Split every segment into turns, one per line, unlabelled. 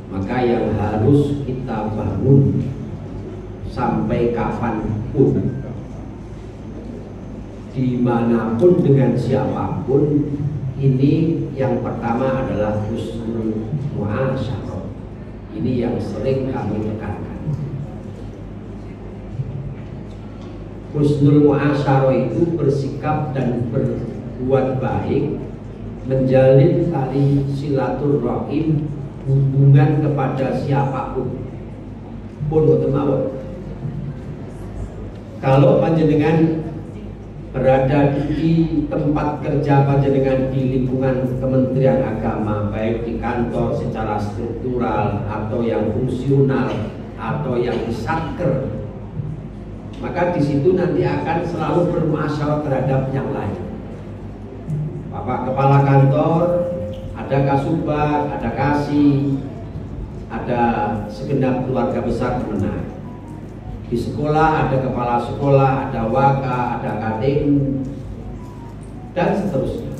Maka yang harus kita bangun sampai kapanpun, dimanapun dengan siapapun, ini yang pertama adalah husnul muasyarah. Ini yang sering kami tekankan. Husnul muasyarah itu bersikap dan berbuat baik, menjalin tali silaturahim, hubungan kepada siapapun pun boten mawon. Kalau panjenengan berada di tempat kerja panjenengan di lingkungan Kementerian Agama, baik di kantor secara struktural atau yang fungsional atau yang di satker, maka di situ nanti akan selalu bermuasyarah terhadap yang lain. Bapak kepala kantor, ada kasubag, ada kasih, ada segenap keluarga besar kemenang. Di sekolah ada kepala sekolah, ada waka, ada KTU, dan seterusnya.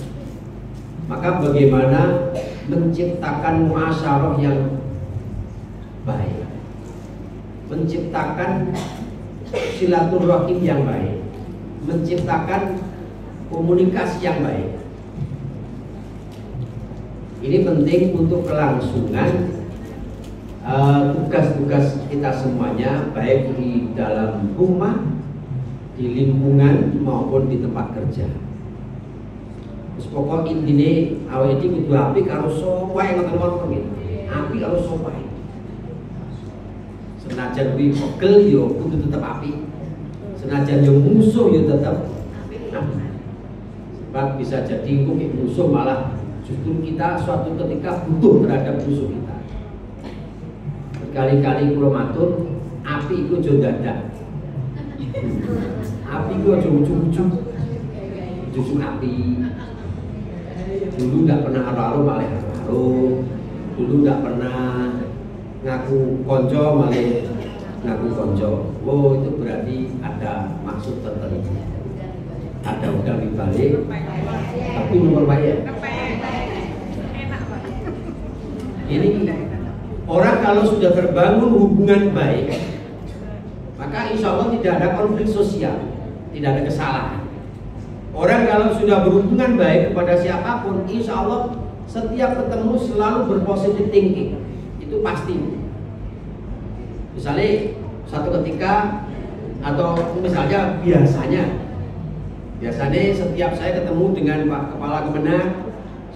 Maka bagaimana menciptakan muasyarah yang baik, menciptakan silaturahim yang baik, menciptakan komunikasi yang baik. Ini penting untuk kelangsungan tugas-tugas kita semuanya, baik di dalam rumah, di lingkungan maupun di tempat kerja. Terus pokok intine awake iki kudu apik karo sapa yang ngoten-ngoten gitu. Apik karo sapa. Senajan kuwi pegel yo kudu tetep apik. Senajan yo musuh yo tetep apik. Sebab bisa jadi kok musuh malah justru kita suatu ketika butuh terhadap musuh kita. Berkali-kali kula matur, api iku aja dadak. Api iku aja ujug-ujug. Ujug api. Dulu nggak pernah haru-haru malah haru. Dulu nggak pernah ngaku konco malah ngaku konco. Oh, itu berarti ada maksud tertentu. Ada udang di balik, tapi nomor bayar. Ini orang kalau sudah terbangun hubungan baik, maka insya Allah tidak ada konflik sosial, tidak ada kesalahan. Orang kalau sudah berhubungan baik kepada siapapun, insya Allah setiap ketemu selalu berpositif thinking, itu pasti. Misalnya satu ketika, atau misalnya biasanya setiap saya ketemu dengan Pak Kepala Kemenang,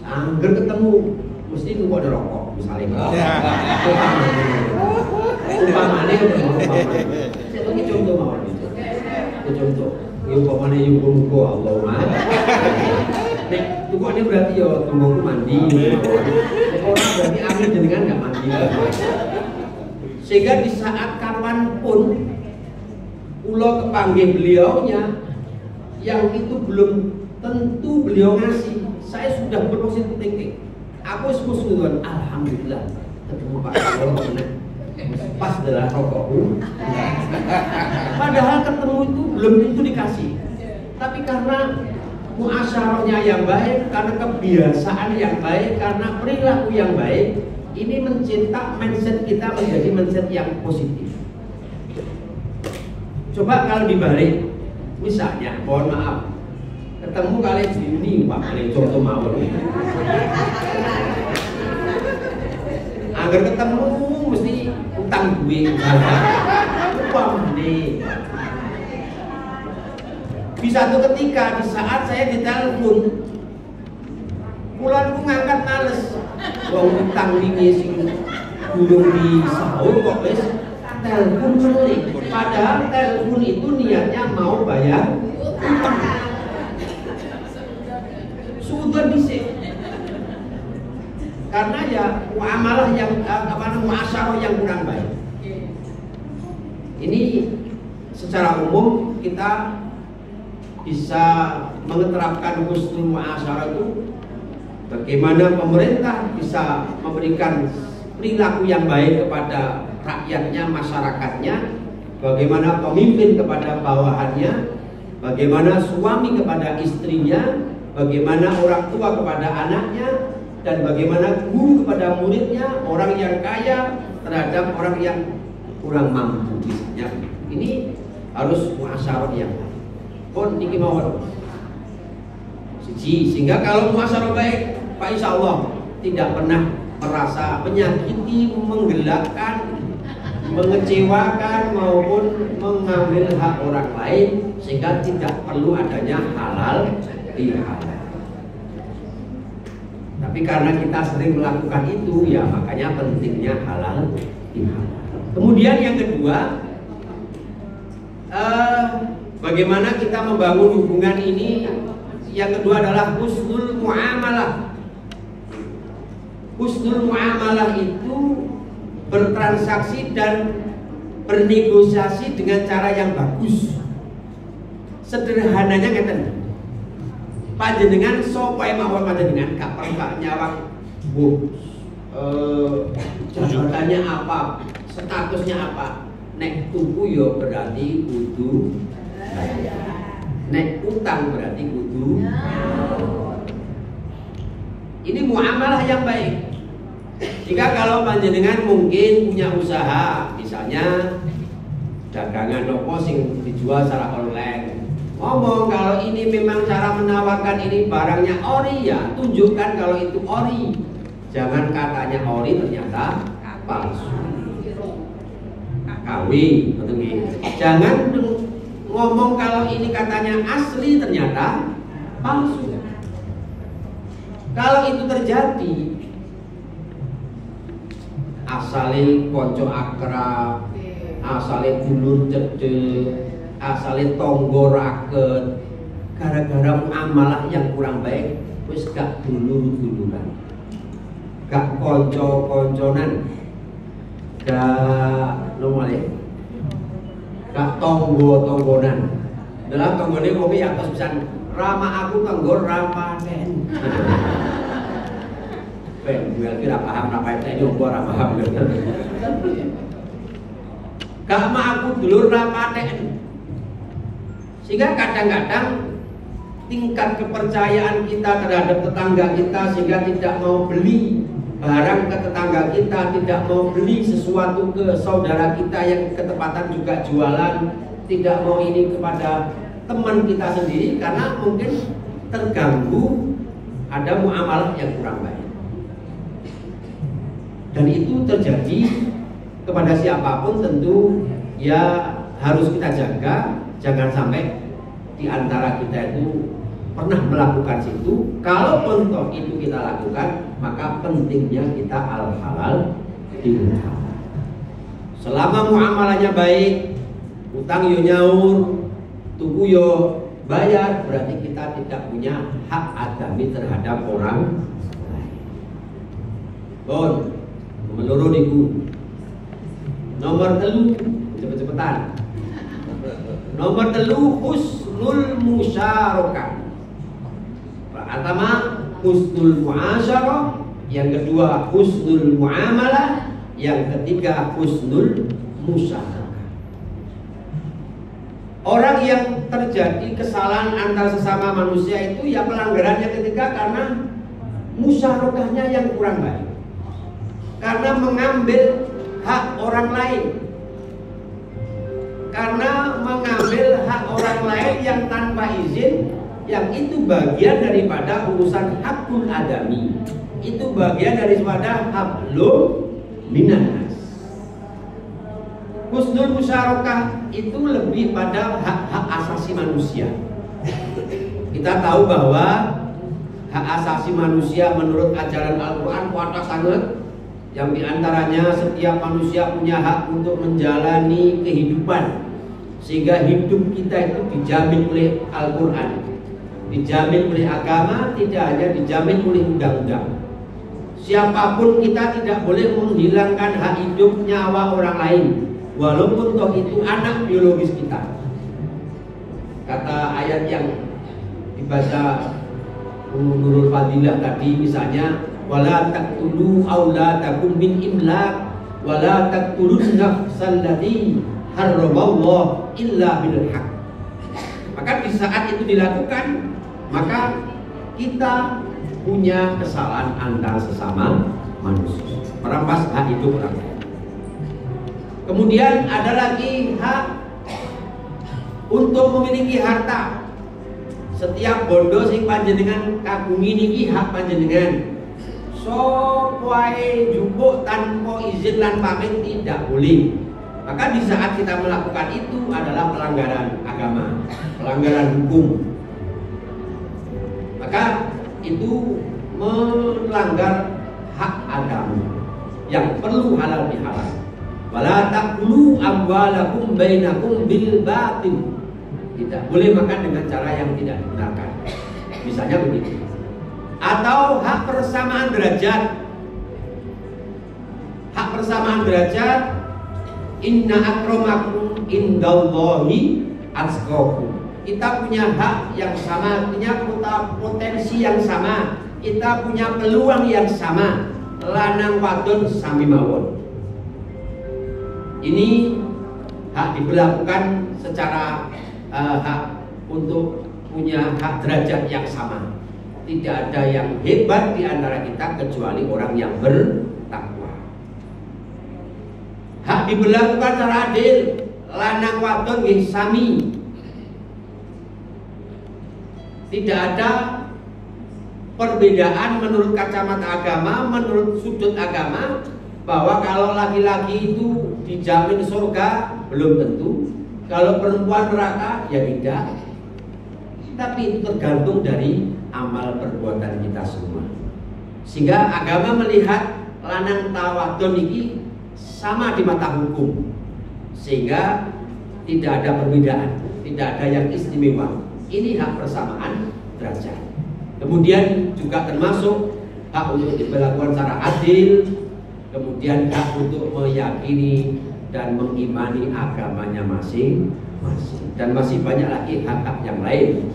angger ketemu mesti nunggu ada rokok misalnya. Umpamanya saya tuh contoh mawon itu. Contoh, umpamanya yang mugo Allahumma. Nek tukoknya berarti ya tunggu mandi. Orang berarti amin jenengan nggak mandi. Sehingga di saat kapanpun ulo kepanggih beliaunya, yang itu belum tentu beliau ngasih, saya sudah berpositif thinking. Aku semusuhan, alhamdulillah ketemu Pak Kapolres pas adalah rokokku. Padahal ketemu itu belum tentu dikasih, tapi karena muasyarahnya yang baik, karena kebiasaan yang baik, karena perilaku yang baik, ini mencetak mindset kita menjadi mindset yang positif. Coba kalau dibalik, misalnya, mohon maaf, ketemu kali ini Pak kali contoh mawon. Agar ketemu mesti utang duit. Uang nih. Bisa tuh ketika di saat saya ditelepon, pulanku ngangkat males. Wong utang ini sing durung di sahur kok wis telepon balik. Padahal telepon itu niatnya mau bayar utang. Sudah dhisik. Karena ya muamalah yang muasyarah yang kurang baik. Ini secara umum kita bisa menerapkan husnul muasyarah itu. Bagaimana pemerintah bisa memberikan perilaku yang baik kepada rakyatnya, masyarakatnya, bagaimana pemimpin kepada bawahannya, bagaimana suami kepada istrinya, bagaimana orang tua kepada anaknya, dan bagaimana guru kepada muridnya, orang yang kaya terhadap orang yang kurang mampu misalnya. Ini harus muasyarah yang baik. Pun niki mawon. Sehingga kalau muasyarah baik, Pak insya Allah tidak pernah merasa menyakiti, menggelakkan, mengecewakan maupun mengambil hak orang lain, sehingga tidak perlu adanya halal bihalal. Tapi karena kita sering melakukan itu, ya makanya pentingnya halal bihalal. Kemudian yang kedua, bagaimana kita membangun hubungan ini? Yang kedua adalah husnul muamalah. Husnul muamalah itu bertransaksi dan bernegosiasi dengan cara yang bagus. Sederhananya ngeten. Panjenengan sapa mawon panjenengan gak perlu nyawang jabatannya apa, statusnya apa. Nek tuku yo berarti kudu bayar. Nek utang berarti kudu. Ini muamalah yang baik. Jika kalau panjenengan mungkin punya usaha, misalnya dagangan opo sing dijual secara online, ngomong kalau ini memang cara menawarkan ini barangnya ori, ya tunjukkan kalau itu ori. Jangan katanya ori ternyata palsu. KW, betul nggih. Jangan ngomong kalau ini katanya asli ternyata palsu. Kalau itu terjadi, asale konco akrab, asale dulur cedek, asale tonggo raket, gara-gara muamalah yang kurang baik, wis gak dulur-duluran, gak konco-konconan, gak nomale, gak tonggo-tonggonan. Dalam tonggone kopi atas pisan rama aku tonggo rama den. Ben, gue kira paham apa itu opo ora paham. Gak ma aku dulur rapaten. Sehingga kadang-kadang tingkat kepercayaan kita terhadap tetangga kita sehingga tidak mau beli barang ke tetangga kita, tidak mau beli sesuatu ke saudara kita yang ketepatan juga jualan, tidak mau ini kepada teman kita sendiri karena mungkin terganggu ada muamalah yang kurang baik. Dan itu terjadi kepada siapapun tentu ya harus kita jaga, jangan sampai di antara kita itu pernah melakukan situ. Kalau toh itu kita lakukan, maka pentingnya kita al-halal bihalal. Selama muamalahnya baik, utang yo nyaur, tuku yo bayar, berarti kita tidak punya hak adami terhadap orang lain. Bon, menurut ibu. Nomor telu, cepet-cepetan. Nomor telu, husnul musyarakah. Pertama, husnul muasyarah. Yang kedua, husnul muamalah. Yang ketiga, husnul musyarakah. Orang yang terjadi kesalahan antar sesama manusia itu ya pelanggarannya ketiga karena musyarakahnya yang kurang baik. Karena mengambil hak orang lain, karena mengambil hak orang lain yang tanpa izin, yang itu bagian daripada urusan hakul adami, itu bagian daripada hablum minan nas. Husnul musyarakah itu lebih pada hak-hak asasi manusia. Kita tahu bahwa hak asasi manusia menurut ajaran Al-Quran kuat sangat. Yang diantaranya setiap manusia punya hak untuk menjalani kehidupan, sehingga hidup kita itu dijamin oleh Al-Quran, dijamin oleh agama, tidak hanya dijamin oleh undang-undang. Siapapun kita tidak boleh menghilangkan hak hidup nyawa orang lain, walaupun toh itu anak biologis kita. Kata ayat yang dibaca Nurul Fadilah tadi misalnya, wala taqtulu auladakum min imlaq wala taqtulun nafsal lati harramallahu illa bil haq. Maka di saat itu dilakukan, maka kita punya kesalahan antar sesama manusia, merampas hak hidup orang lain. Kemudian ada lagi hak untuk memiliki harta. Setiap bondo sing panjenengan kagungi niki hak panjenengan. So wae jupuk tanpa izin lan pamit tidak boleh. Maka di saat kita melakukan itu adalah pelanggaran agama, pelanggaran hukum. Maka itu melanggar hak agama yang perlu halal bihalal. Wala taqulu amwalakum bainakum bil batil. Tidak boleh makan dengan cara yang tidak dibenarkan. Misalnya begitu. Atau hak persamaan derajat. Hak persamaan derajat, inna akramakum indallahi atqakum. Kita punya hak yang sama, punya potensi yang sama, kita punya peluang yang sama. Lanang wadon sami mawon. Ini hak diberlakukan secara hak untuk punya hak derajat yang sama. Tidak ada yang hebat di antara kita kecuali orang yang bertakwa. Hak diberlakukan secara adil, lanang wadon nggih sami. Tidak ada perbedaan menurut kacamata agama, menurut sudut agama, bahwa kalau laki-laki itu dijamin surga belum tentu, kalau perempuan neraka ya tidak. Tapi itu tergantung dari amal perbuatan kita semua. Sehingga agama melihat lanang tawadon ini sama di mata hukum, sehingga tidak ada perbedaan, tidak ada yang istimewa. Ini hak persamaan derajat. Kemudian juga termasuk hak untuk diberlakukan secara adil, kemudian hak untuk meyakini dan mengimani agamanya masing-masing, dan masih banyak lagi hak-hak yang lain.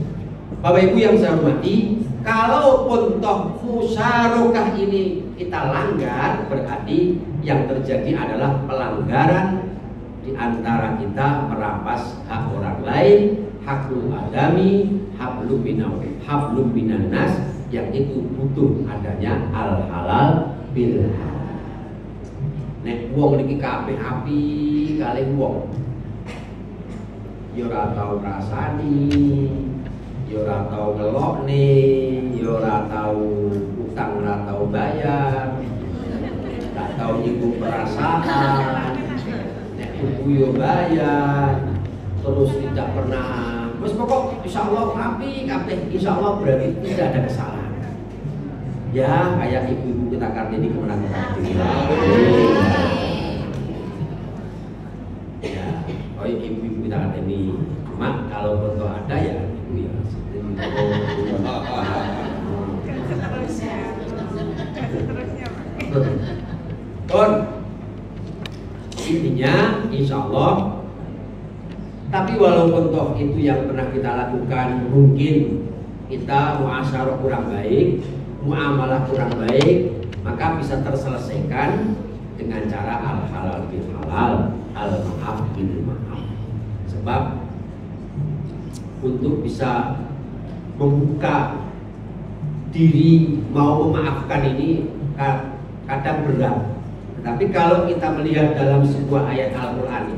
Bapak Ibu yang saya hormati, kalaupun toh musyarakah ini kita langgar, berarti yang terjadi adalah pelanggaran di antara kita merampas hak orang lain, hakul adami, hablum minan nas, yang itu butuh adanya al halal bil halal. Nek wong niki kabeh api kalih wong, ya ora tau rasani, ya ora tau ngelokne, ya ora tau utang, ora tau bayar, gak tau nyinggung perasaan. Nek buku yo bayar, terus tidak pernah, wis pokok insyaallah api kabeh, insyaallah berarti tidak ada kesalahan. Ya, kayak ibu-ibu kita Kartini kemenangan Kartini. Ya, oh ibu-ibu kita Kartini. Cuma kalau foto ada ya ibu ya. Kon, intinya insya Allah. Tapi walaupun toh itu yang pernah kita lakukan, mungkin kita muasyarah kurang baik, muamalah kurang baik, maka bisa terselesaikan dengan cara al halal bil halal, al maaf bil maaf. Sebab untuk bisa membuka diri mau memaafkan ini kadang berat. Tetapi kalau kita melihat dalam sebuah ayat Al-Qur'an,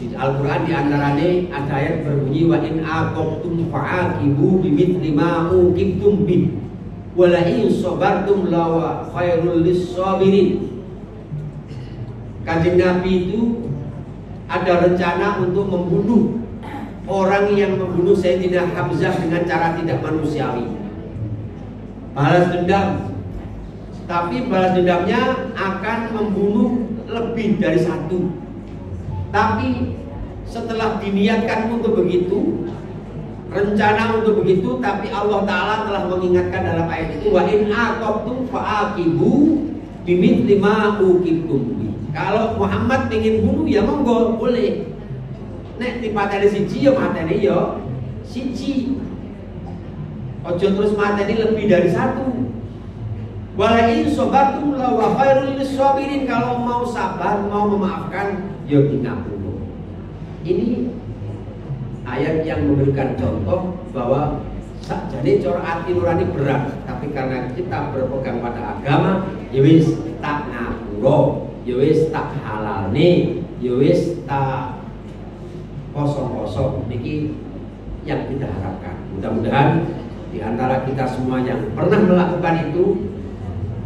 di Al-Quran diantaranya ada ayat berbunyi wa in aqabtum fa'aqibu bimithli ma uqibtum bih wa la in sabartum la khairul lis-sabirin. Kanjeng Nabi itu ada rencana untuk membunuh orang yang membunuh Sayyidina Hamzah dengan cara tidak manusiawi, balas dendam. Tapi balas dendamnya akan membunuh lebih dari satu. Tapi setelah diniatkan untuk begitu, rencana untuk begitu, tapi Allah Ta'ala telah mengingatkan dalam ayat itu wa in aqabtum fa'aqibu bimithli ma uqibtum. Kalau Muhammad ingin bunuh ya monggo boleh. Nek dipateni siji ya mateni ya siji. Ojo terus mateni lebih dari satu. Wala in sabartum la wa khairul lis-sabirin. Kalau mau sabar, mau memaafkan, ya 30. Ini ayat yang memberikan contoh bahwa sakjane cara ati nurani berat, tapi karena kita berpegang pada agama, ya wis tak ngapura, ya wis tak halalne, ya wis tak kosong-kosong. Niki yang kita harapkan. Mudah-mudahan di antara kita semua yang pernah melakukan itu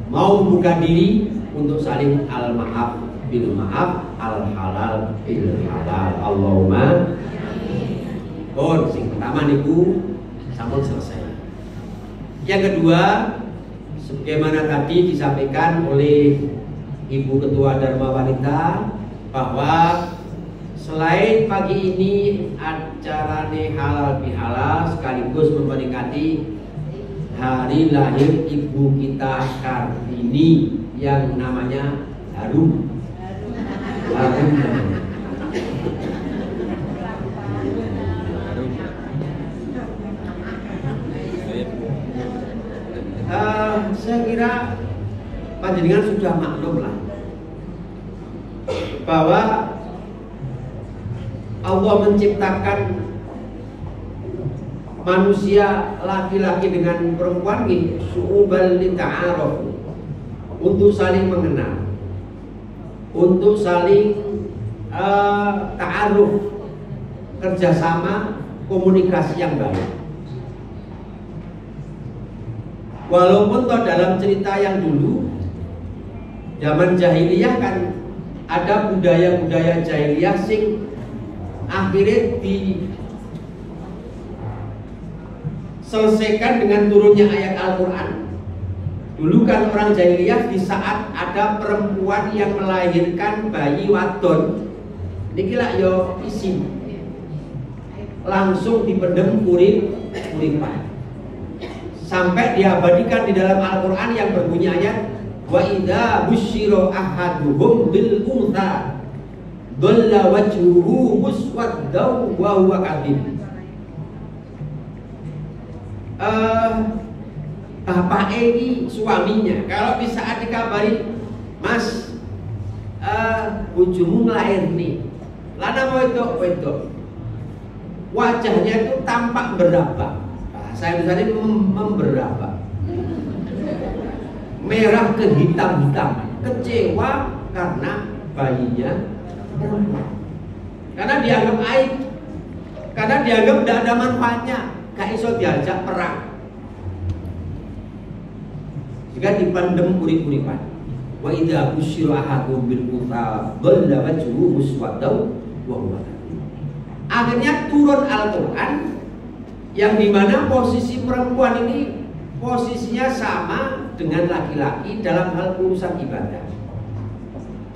mau membuka diri untuk saling al-maaf bil maaf, al-halal bil halal. Allahumma amin. Sing pertama niku sampun selesai. Yang kedua, sebagaimana tadi disampaikan oleh Ibu Ketua Dharma Wanita bahwa selain pagi ini acarane halal bihalal sekaligus memperingati hari lahir ibu kita Kartini yang namanya Harum. Saya kira panjenengan sudah maklum lah bahwa Allah menciptakan manusia laki-laki dengan perempuan ini su'ubal lita'aruf, untuk saling mengenal, untuk saling ta'aruf, kerjasama, komunikasi yang baik. Walaupun toh dalam cerita yang dulu zaman jahiliyah kan ada budaya-budaya jahiliyah sing akhirnya diselesaikan dengan turunnya ayat Al-Quran. Dulu kan orang jahiliyah di saat ada perempuan yang melahirkan bayi wadon, niki lak yo isin langsung dipendem kuripan sampai diabadikan di dalam Al-Quran yang berbunyi ayat wa idza busyira ahaduhum bil untha dhalla wajhuhu muswaddaw wa huwa kadhib. Bapak ini suaminya kalau di saat dikabari, Mas, bojomu nglairni, lanang wedok, wajahnya itu tampak berabak. Saya misalnya memberabak, merah kehitam-hitaman, kecewa karena bayinya perempuan, karena dianggap aib, karena dianggap tidak ada manfaatnya, gak iso diajak perang, jika dipandem urip-uripan. Wa idza busyira ahadum bil untha dhalla wajhuhu muswaddaw wa huwa kadhib. Akhirnya turun Al-Quran yang dimana posisi perempuan ini posisinya sama dengan laki-laki dalam hal urusan ibadah,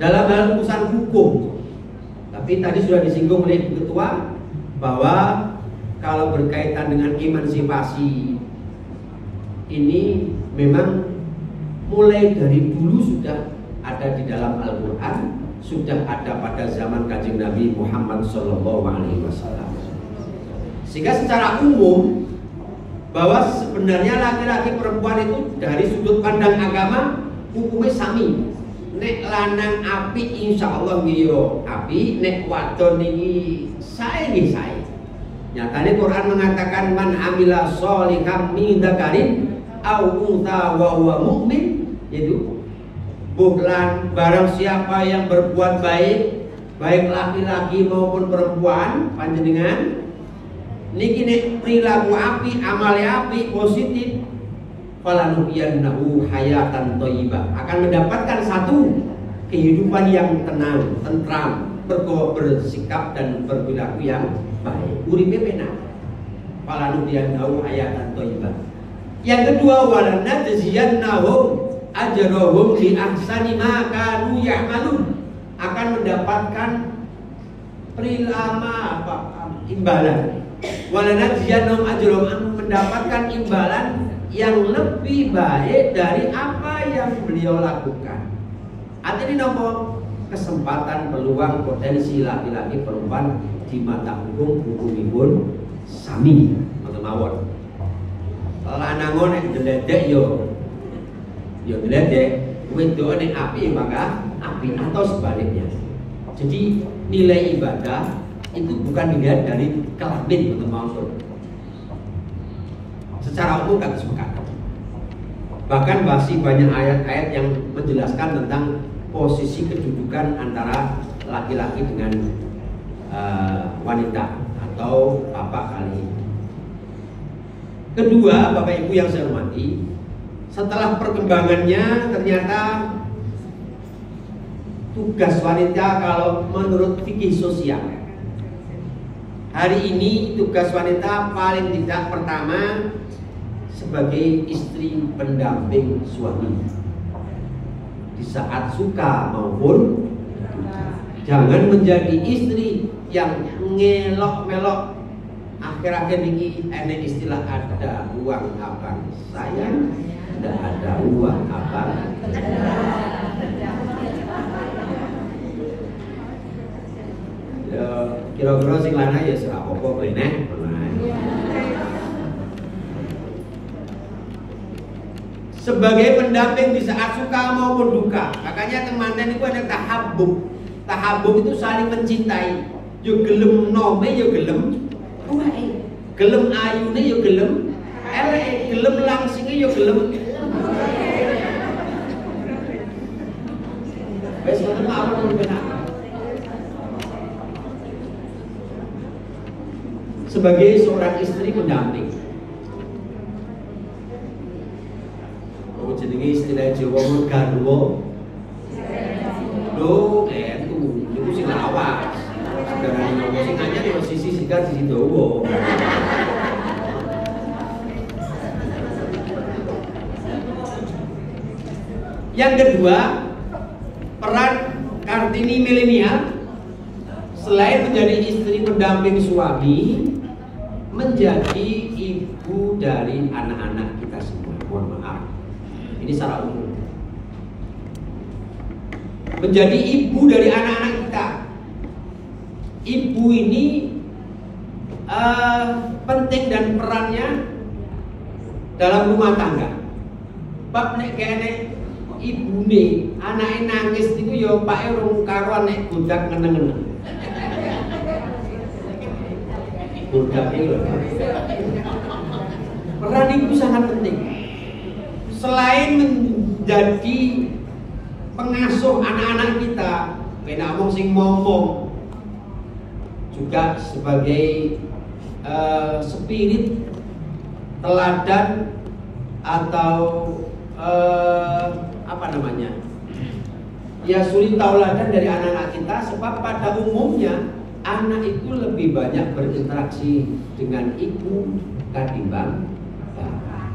dalam hal urusan hukum. Tapi tadi sudah disinggung oleh Ibu Ketua bahwa kalau berkaitan dengan emansipasi ini memang mulai dari dulu sudah ada di dalam Al-Quran, sudah ada pada zaman Kanjeng Nabi Muhammad SAW. Sehingga secara umum bahwa sebenarnya laki-laki perempuan itu dari sudut pandang agama hukumnya sami. Nek lanang api insya Allah ngiyo api, nek wadon ini saya nih saya. Nyatanya Quran mengatakan man amila sholihan min dzakarin au untha wa huwa mu'min, itu bukan barang siapa yang berbuat baik, baik laki-laki maupun perempuan, panjenengan niki nek perilaku api, amale api, positif, falanuhyiyannahu hayatan thayyibah, akan mendapatkan satu kehidupan yang tenang, tentram, bersikap dan berperilaku yang baik. Uripe penak. Falanuhyiyannahu hayatan thayyibah. Yang kedua, walanajziyannahum ajrahum bi ahsani ma kanu ya'malun, akan mendapatkan imbalan. Walanajziyannahum ajrahum, mendapatkan imbalan yang lebih baik dari apa yang beliau lakukan. Artinya nopo? Kesempatan, peluang, potensi laki-laki perempuan di mata hukum sami mawon. Lanangon nek deledek yo deledek, wedok nek api maka api, atau sebaliknya. Jadi nilai ibadah itu bukan dilihat dari kelamin, mawon. secara umum kan sepakat. Bahkan masih banyak ayat-ayat yang menjelaskan tentang posisi kedudukan antara laki-laki dengan wanita atau bapak kali ini. Kedua, Bapak Ibu yang saya hormati, setelah perkembangannya ternyata tugas wanita kalau menurut fikih sosial hari ini, tugas wanita paling tidak pertama sebagai istri pendamping suami di saat suka maupun jangan menjadi istri yang ngelok-melok. Akhir-akhir ini ada istilah ada uang abang sayang, tidak ada uang abang. Ya, kira-kira sing lanang ya ora apa-apa kowe nek. Sebagai pendamping di saat suka maupun duka. Makanya teman-teman itu ada tahabbub. Tahabbub itu saling mencintai. Yo gelem nome yo gelem tuwae. Gelem ayune yo gelem eleke, gelem langsinge yo gelem. Wes ngono apa pun benar. Sebagai seorang istri pendamping. Jenenge istilah Jawa garwa. Lho, itu niku sing lawas. Sekarang nopo sing anyar yo sisi sigar sisi dawa. Yang kedua, peran Kartini milenial selain menjadi istri pendamping suami, menjadi ibu dari anak-anak kita semua. Mohon maaf. Ini secara umum. Menjadi ibu dari anak-anak kita. Ibu ini penting dan perannya dalam rumah tangga. Bab nek kene ibune anake nangis niku ya pake urung karuan nek godak ngeneng-ngeneng. Godak iki lho. Peran ibu sangat penting. Selain menjadi pengasuh anak-anak kita, kena omong sing ngomong, juga sebagai spirit teladan atau apa namanya? Ya suri tauladan dari anak-anak kita, sebab pada umumnya anak itu lebih banyak berinteraksi dengan ibu ketimbang bapak.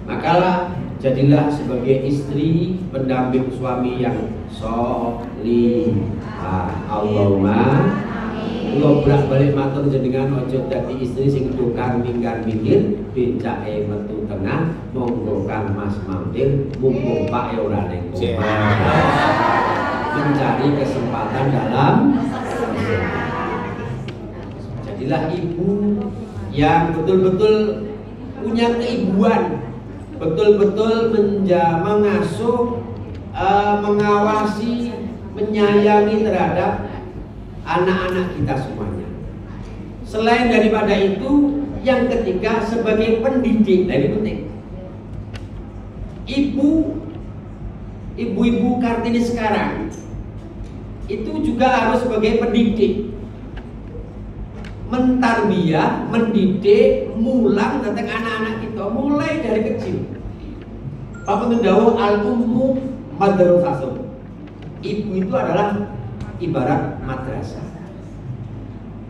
Makalah jadilah sebagai istri pendamping suami yang sholihah. Allahumma kula bolak-balik matur jenengan ojo dadi istri sing tukang minggar-minggir becake metu tengah monggo Kang Mas mampir mumpung Pak ya ora ning mencari kesempatan dalam jadilah ibu yang betul-betul punya keibuan, betul-betul mengasuh, mengawasi, menyayangi terhadap anak-anak kita semuanya. Selain daripada itu, yang ketiga sebagai pendidik, nah ini penting. Ibu-ibu Kartini sekarang itu juga harus sebagai pendidik, mentarbiyah, mendidik, mulang tentang anak-anak kita mulai dari kecil. Pak Mendawu al-ummu madrasah. Ibu itu adalah ibarat madrasah,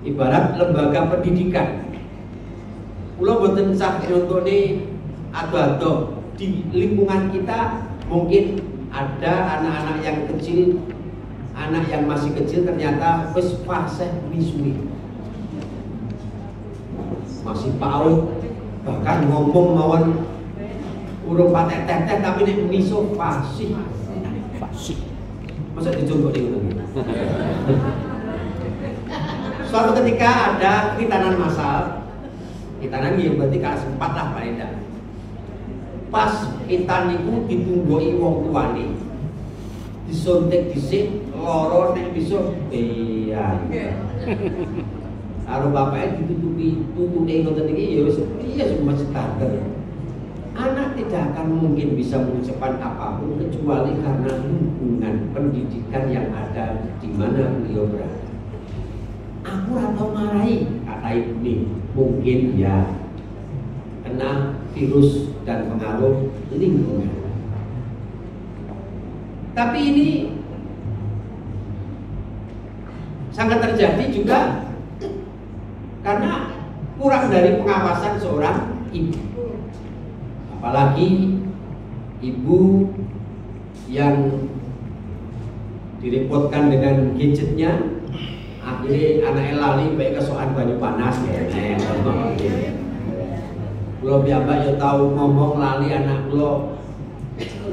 ibarat lembaga pendidikan. Kula boten sah nyontone ado-ado di lingkungan kita, mungkin ada anak-anak yang kecil, anak yang masih kecil ternyata wis fasih misuwi. Masih PAUD, bahkan ngomong mawon urung patek-tetek tapi nek miso fasih. Masa dicoba di suatu ketika ada khitanan massal, khitanan ya berarti kelas 4 lah paling tidak. Pas khitan itu ditunggoki wong tuane, disuntik dhisik loro nek bisa iya. karo bapaknya ditutupi tutune ngoten iki ya wis iya semua standar. Anak tidak akan mungkin bisa mengucapkan apapun kecuali karena hubungan pendidikan yang ada di mana beliau berada. Aku atau marahi kata ibu nih, mungkin ya kena virus dan pengaruh lingkungan. Tapi ini sangat terjadi juga karena kurang dari pengawasan seorang ibu. Apalagi ibu yang direpotkan dengan gadgetnya, akhirnya anaknya lali baik kesoan banyu panas ya. Kalau biasa ya tahu ngomong lali anak lo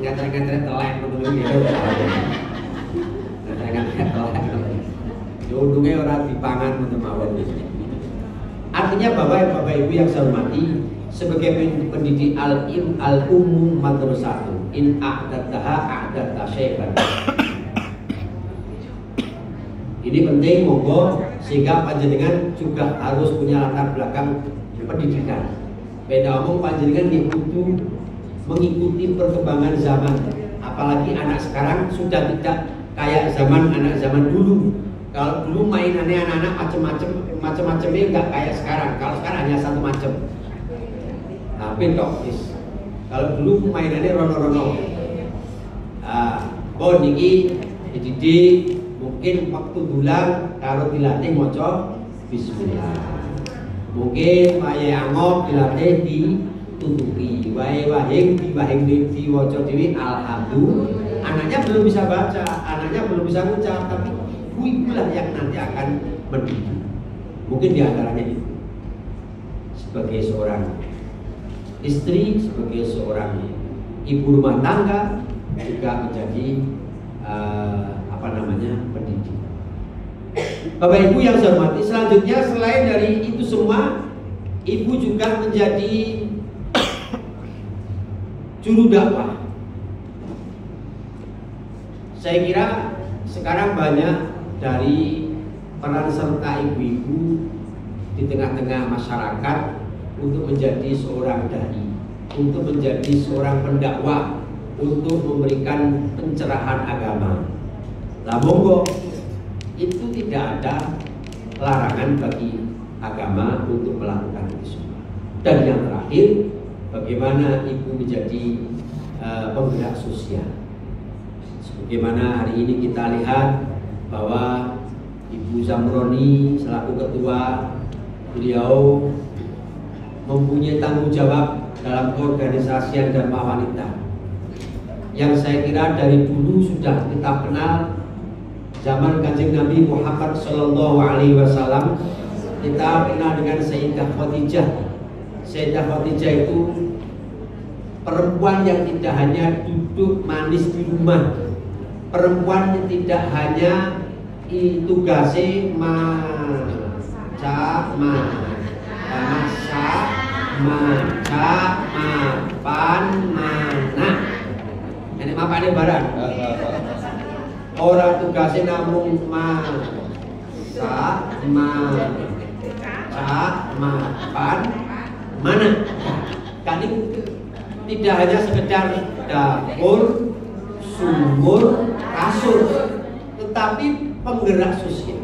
ngetre-ngetre telek betul gitu. Ngetre-ngetre telek. Untungnya orang dipangan mawon. Artinya bapak ibu yang saya hormati, sebagai pendidik al-umum madrasatun in a'dadaha a'dadta syaiban. Ini penting monggo sehingga panjenengan juga harus punya latar belakang pendidikan. Beda omong panjenengan butuh mengikuti perkembangan zaman. Apalagi anak sekarang sudah tidak kayak anak zaman dulu. Kalau dulu mainannya anak-anak macam-macamnya nggak kayak sekarang. Kalau sekarang hanya satu macam. Tapi tokis. Kalau dulu mainannya rono-rono. Niki dididik mungkin waktu bulan kalau dilatih moco bismillah. Mungkin maya angop dilatih ditutupi. Wahing diwaca dewi alhamdulillah. Anaknya belum bisa baca, anaknya belum bisa ngucap, tapi itulah yang nanti akan mendidik. Mungkin diantaranya itu sebagai seorang istri, sebagai seorang ibu rumah tangga juga menjadi pendidik. Bapak Ibu yang saya hormati, selanjutnya selain dari itu semua, ibu juga menjadi juru dakwah. Saya kira sekarang banyak dari peran serta ibu-ibu di tengah-tengah masyarakat untuk menjadi seorang dai, untuk menjadi seorang pendakwah, untuk memberikan pencerahan agama. Lah monggo, itu tidak ada larangan bagi agama untuk melakukan itu semua. Dan yang terakhir, bagaimana ibu menjadi penggerak sosial. Sebagaimana hari ini kita lihat bahwa Ibu Zamroni selaku ketua, beliau mempunyai tanggung jawab dalam keorganisasian Dharma Wanita yang saya kira dari dulu sudah kita kenal. Zaman Kanjeng Nabi Muhammad Sallallahu Alaihi Wasallam kita kenal dengan Sayyidah Khadijah. Sayyidah Khadijah itu perempuan yang tidak hanya duduk manis di rumah, perempuan yang tidak hanya tugasnya masak, mapan, mana. Ini mapan ini barang. Orang tugasnya namun masak, mapan, mana. Kan itu tidak hanya sekedar dapur, sumur, kasur, tetapi penggerak sosial.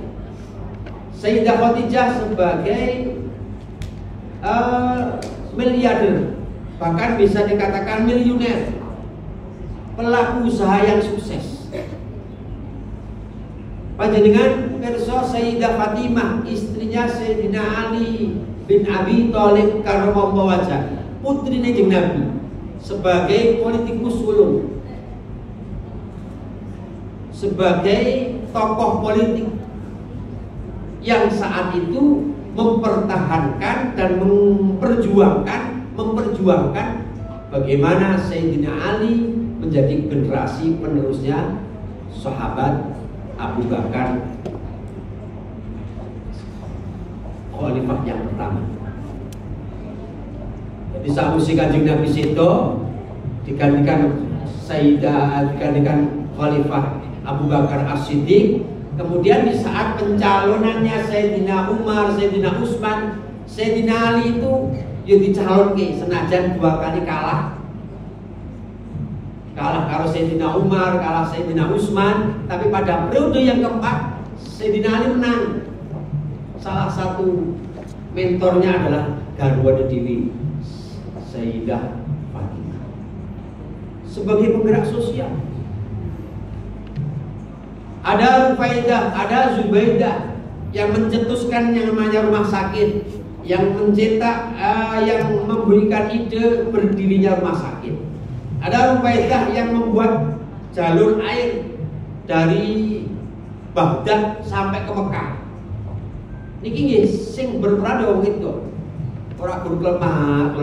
Sayyidah Khadijah sebagai miliarder, bahkan bisa dikatakan miliuner, pelaku usaha yang sukses. Panjenengan kerso Sayyidah Fatimah, istrinya Sayyidina Ali bin Abi Thalib karramallahu wajhah, putrine Kanjeng Nabi, sebagai politikus ulung, sebagai tokoh politik yang saat itu mempertahankan dan memperjuangkan bagaimana Sayyidina Ali menjadi generasi penerusnya sahabat Abu Bakar, khalifah yang pertama. Jadi saat usia Kanjeng Nabi Sedo digantikan khalifah Abu Bakar As-Siddiq, Kemudian di saat pencalonannya Sayyidina Umar, Sayyidina Utsman, Sayyidina Ali itu ya dicalonke senajan 2 kali kalah karo Sayyidina Umar, kalah Sayyidina Utsman, tapi pada periode yang keempat Sayyidina Ali menang. Salah satu mentornya adalah Garwa Dewi Sayyidah Fatimah sebagai penggerak sosial. Ada Rufaidah, ada Zubaidah yang mencetuskan yang namanya rumah sakit, yang mencetak, yang memberikan ide berdirinya rumah sakit. Ada Rufaidah yang membuat jalur air dari Baghdad sampai ke Mekah. Niki nggih sing berperan wong itu. Ora guru klemak.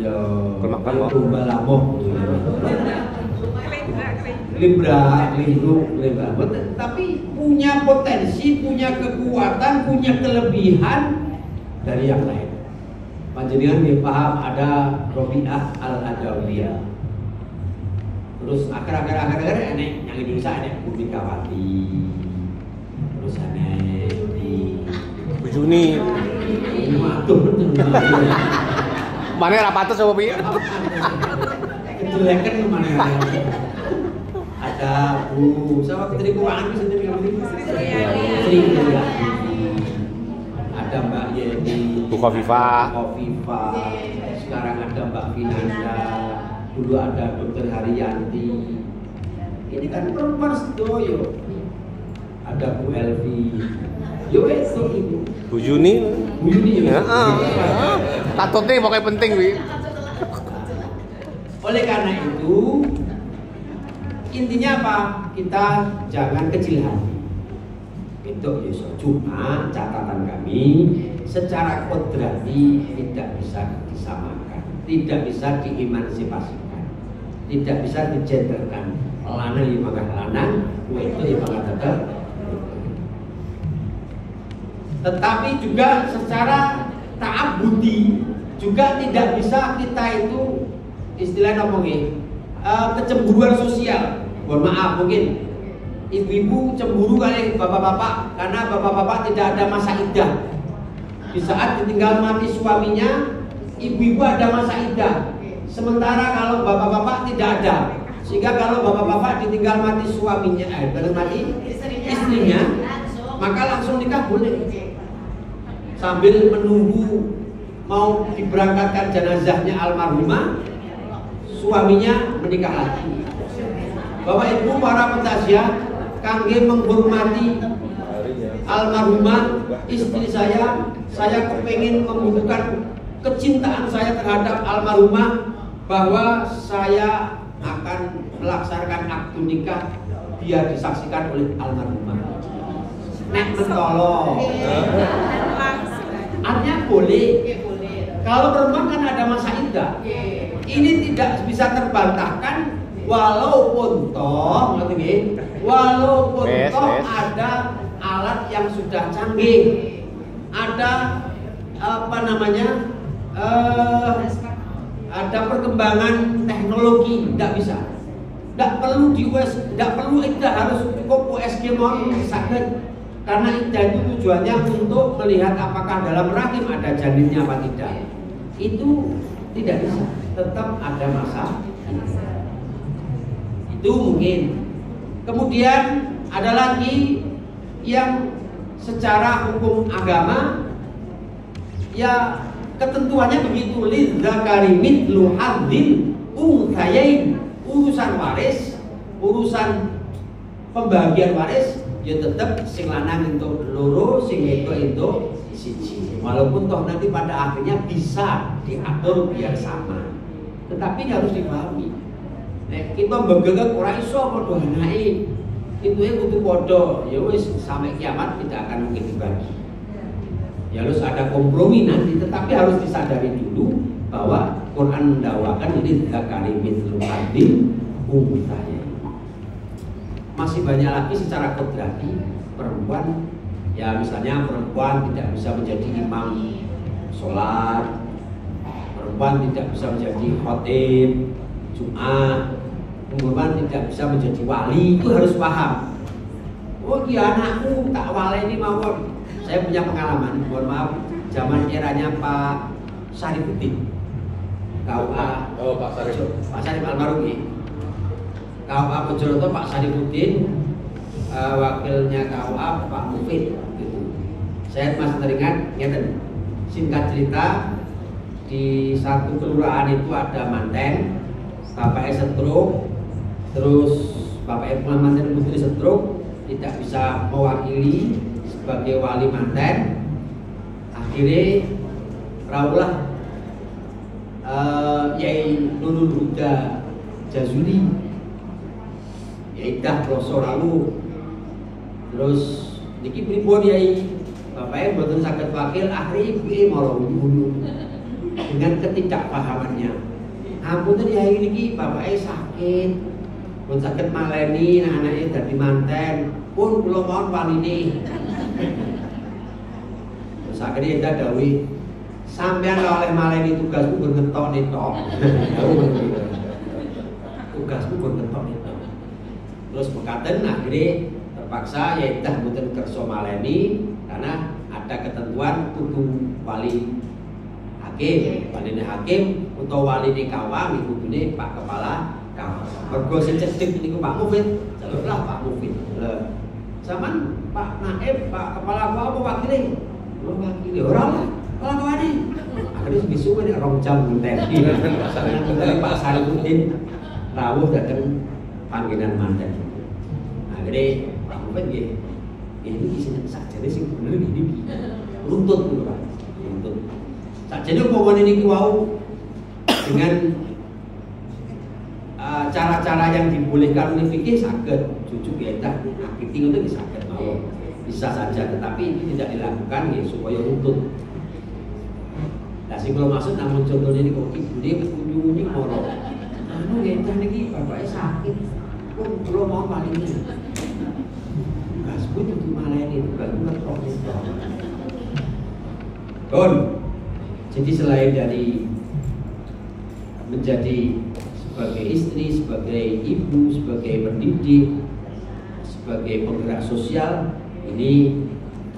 Ya, klemak balamoh. Libra, tapi punya potensi, punya kekuatan, punya kelebihan dari yang lain. Panjenengan nggih paham ada Robiah Al-Adawiyah. Terus akhir-akhir enek yang Indonesia enek Bumi Kawati. Terus enek di
Bujuni.
Waduh,
mana rapatus apa piye?
Kejelekan kemana? Ada Bu, sama Menteri Keuangan sendiri Sri Mulyani. Ada Mbak Yeni,
Bu Khofifah.
Sekarang ada Mbak Vinanda. Dulu ada Dr. Haryanti. Ini kan perempuan sedoyo. Ada Bu Elvi. Yo itu Ibu.
Bu Juni.
Bu Juni ya.
Tatutnya pokoknya penting, Wi.
Oleh karena itu, intinya apa? Kita jangan kecil hati. Itu Yesus. Cuma catatan kami secara kodrati tidak bisa disamakan, tidak bisa diemansipasikan, tidak bisa digenderkan. Lanang yang makan lanang, itu yang makan tetap. Tetapi juga secara ta'abudi juga tidak bisa kita itu istilahnya ngomongin kecemburuan sosial. Mohon maaf, mungkin ibu-ibu cemburu kali bapak-bapak karena bapak-bapak tidak ada masa iddah. Di saat ditinggal mati suaminya, ibu-ibu ada masa iddah. Sementara kalau bapak-bapak tidak ada, sehingga kalau bapak-bapak ditinggal mati suaminya, mati istrinya, maka langsung nikah boleh. Sambil menunggu mau diberangkatkan jenazahnya almarhumah, suaminya menikah lagi. Bapak Ibu para pentasya, kangge menghormati almarhumah istri saya kepingin membukukan kecintaan saya terhadap almarhumah bahwa saya akan melaksanakan akad nikah biar disaksikan oleh almarhumah. Nek mentolo. Artinya boleh. Kalau perempuan kan ada masa iddah. Ini tidak bisa terbantahkan walaupun toh ada alat yang sudah canggih. Ada ada perkembangan teknologi, tidak bisa. Tidak perlu iddah harus cukup USG mau sakit. Karena iddah itu tujuannya untuk melihat apakah dalam rahim ada janinnya apa tidak. Itu tidak bisa, tetap ada masa. Itu mungkin. Kemudian ada lagi yang secara hukum agama ya ketentuannya begitu, lidzakari mithlu hadzil unthayain. Urusan waris, urusan pembagian waris ya tetap sing lanang entuk loro, sing wedok siji. Walaupun toh nanti pada akhirnya bisa diatur biar sama, tetapi harus dipahami. Nek kita begegek ora iso padha anake, itu kudu padha, ya wis sampai kiamat tidak akan mungkin dibagi. Ya harus ada kompromi nanti, tetapi harus disadari dulu bahwa Quran mendakwakan ini zakari mithlu hadzil unthayain. Masih banyak lagi secara kodrati perempuan, ya misalnya perempuan tidak bisa menjadi imam sholat, perempuan tidak bisa menjadi khotib Jumat, pengumuman tidak bisa menjadi wali itu harus paham. Oh iya anakku tak wali ini mawon. Saya punya pengalaman, mohon maaf, zaman eranya Pak Sarifuddin, KUA.
Oh Pak Sarif.
Pak Sarif almarhum. KUA Mojokerto Pak Sarifuddin, wakilnya KUA Pak Mufid. Gitu. Saya masih teringat, ngeten. Singkat cerita, di satu kelurahan itu ada manten, bapaknya stroke, terus bapaknya pulang manten putri stroke, tidak bisa mewakili sebagai wali manten. Akhirnya rawuhlah Yai Nurul Huda Jazuli, Yai Dah Kloso rawuh. Terus niki pripun Yai? Bapaknya mboten saged wakil, akhirnya ibuke malah dengan ketidakpahamannya. Ampun Yai niki bapaknya sakit, pun sakit maleni anaknya dadi manten, pun kula mohon waline. Terus akhirnya Ida dawuh, sampean oleh maleni tugasku gur ngetok netok. Tugasku gur ngetok netok. Terus mekaten akhirnya terpaksa ya Ida mboten kersa maleni karena ada ketentuan kudu wali hakim, waline hakim utawa waline kawang kudune Pak Kepala Kawang. Mergo sing cedhek niku Pak Mufid, jalurlah Pak Mufid. Lha zaman Pak Naib, Pak Kepala Kawang apa wakile? Ora wakile, ora lah. Kepala kawane. Akhirnya disuwe nek 2 jam ngenteni. Dari Pak Sarifuddin rawuh dateng panggenan manten. Akhirnya Pak Mufid nggih ini isinya sakjane sing bener iki. Runtut lho Pak. Runtut. Sakjane umpamane niki wau dengan cara-cara yang dibolehkan oleh fikih saged jujuk ya dah akiti ngoten saged mawon. Bisa saja tetapi ini tidak dilakukan ya supaya runtut. Lah sing kula maksud namun contohnya niku ibune kunjungi moro. Anu ya dah niki bapake sakit. Kok kula mau palingan. Pun itu maleni itu kan ngetok itu. Jadi selain dari menjadi sebagai istri, sebagai ibu, sebagai pendidik, sebagai penggerak sosial, ini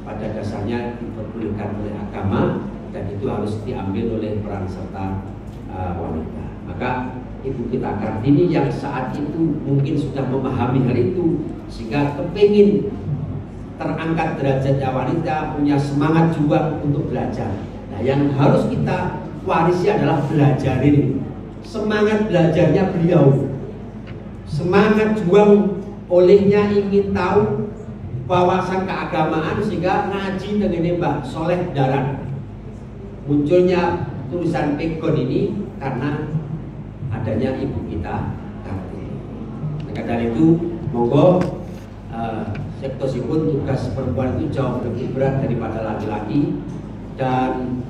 pada dasarnya diperbolehkan oleh agama dan itu harus diambil oleh peran serta wanita. Maka Ibu kita Kartini yang saat itu mungkin sudah memahami hal itu sehingga kepingin terangkat derajatnya wanita, punya semangat juang untuk belajar. Nah, yang harus kita warisi adalah belajar ini. Semangat belajarnya beliau, semangat juang olehnya ingin tahu wawasan keagamaan sehingga ngaji dengan Mbah Soleh Daran. Munculnya tulisan Pegon ini karena adanya ibu kita Kartini. Maka dari itu, monggo sektosipun tugas perempuan itu jauh lebih berat daripada laki-laki dan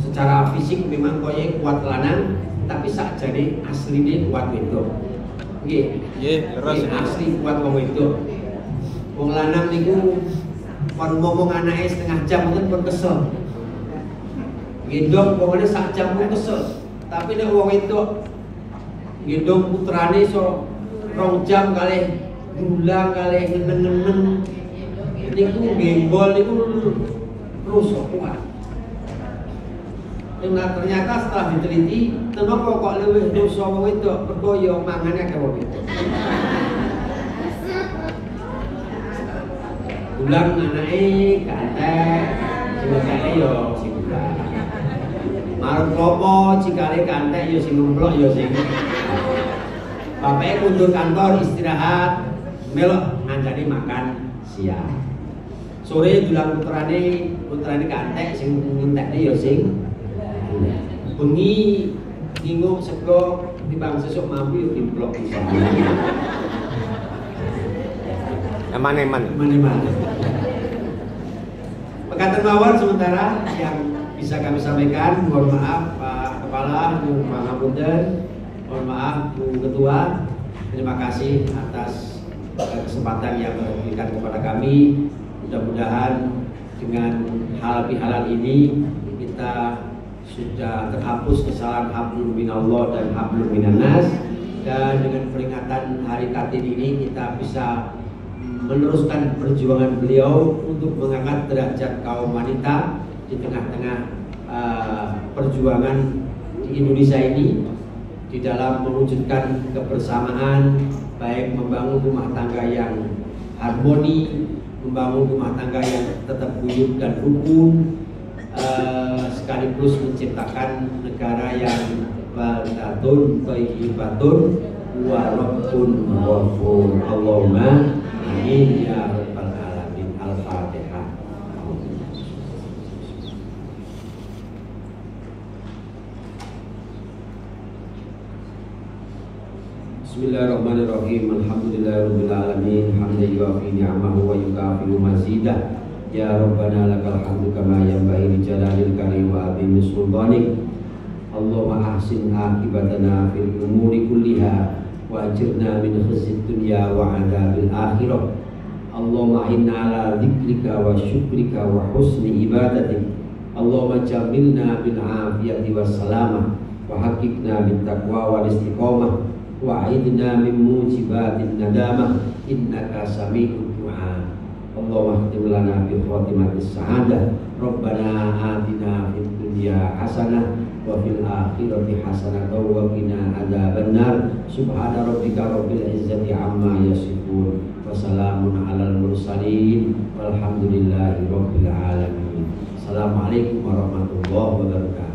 secara fisik memang koye kuat lanang tapi sakjane asline kuat wedok. Nggih. Nggih, asli kuat wong wedok. Wong lanang niku kon ngomong anake setengah jam mungkin pun kesel. Gendong pokoknya sak jam pun kesel. Tapi nek wong wedok gendong putrane iso 2 jam kalih ulang kali ngeneng-ngeneng niku genggol niku rusak kuat. Nah, ternyata setelah diteliti, kenapa kok luwih rusak wong wedok? Mergo ya mangane akeh wong wedok. Ulang anake kantek, sing kene ya sing ulang. Marep klopo cikale kantek ya sing nemplok ya sing. Bapaknya mundur kantor istirahat melok ngancani makan siang. Sore dulang putrane kantek sing ngentekne ya sing bengi ngingung sego timbang sesuk mampu yo dimplok bisa.
Eman-eman.
Pekaten mawon sementara yang bisa kami sampaikan. Mohon maaf Pak Kepala, nyuwun pangapunten. Mohon maaf Bu Ketua. Terima kasih atas kesempatan yang diberikan kepada kami. Mudah-mudahan dengan halal ini kita sudah terhapus kesalahan hablum minallah dan hablum minannas dan dengan peringatan Hari Kartini ini kita bisa meneruskan perjuangan beliau untuk mengangkat derajat kaum wanita di tengah-tengah perjuangan di Indonesia ini di dalam mewujudkan kebersamaan, baik membangun rumah tangga yang harmoni, membangun rumah tangga yang tetap guyup dan rukun, sekaligus menciptakan negara yang baldatun thayyibatun wa rabbun ghafur. Allahumma amin ya rabbal alamin. Al-Fatihah. Bismillahirrahmanirrahim. Alhamdulillahirabbil alamin. Hamdan yuwafi ni'amahu wa yukafi'u mazidah. Ya Rabbana lakal hamdu kama yanbaghi li jalalil karim wa azimi sultanik. Allahumma ahsin akibatana fil umuri kulliha wa ajirna min khizyid dunya wa adzabil akhirah. Allahumma inna ala dzikrika wa syukrika wa husni ibadatik. Allahumma jamilna bil afiyati was salamah wa haqiqna bit taqwa wal istiqamah wa aidna min mujibatin nadamah innaka sami'ud du'a. Allahumma khtim lana bi khatimatis sa'adah. Rabbana atina fid dunya hasanah wa fil akhirati hasanah wa qina adzabannar. Subhana rabbika rabbil izzati amma yasifun wa salamun alal mursalin walhamdulillahi rabbil alamin. Assalamualaikum warahmatullahi wabarakatuh.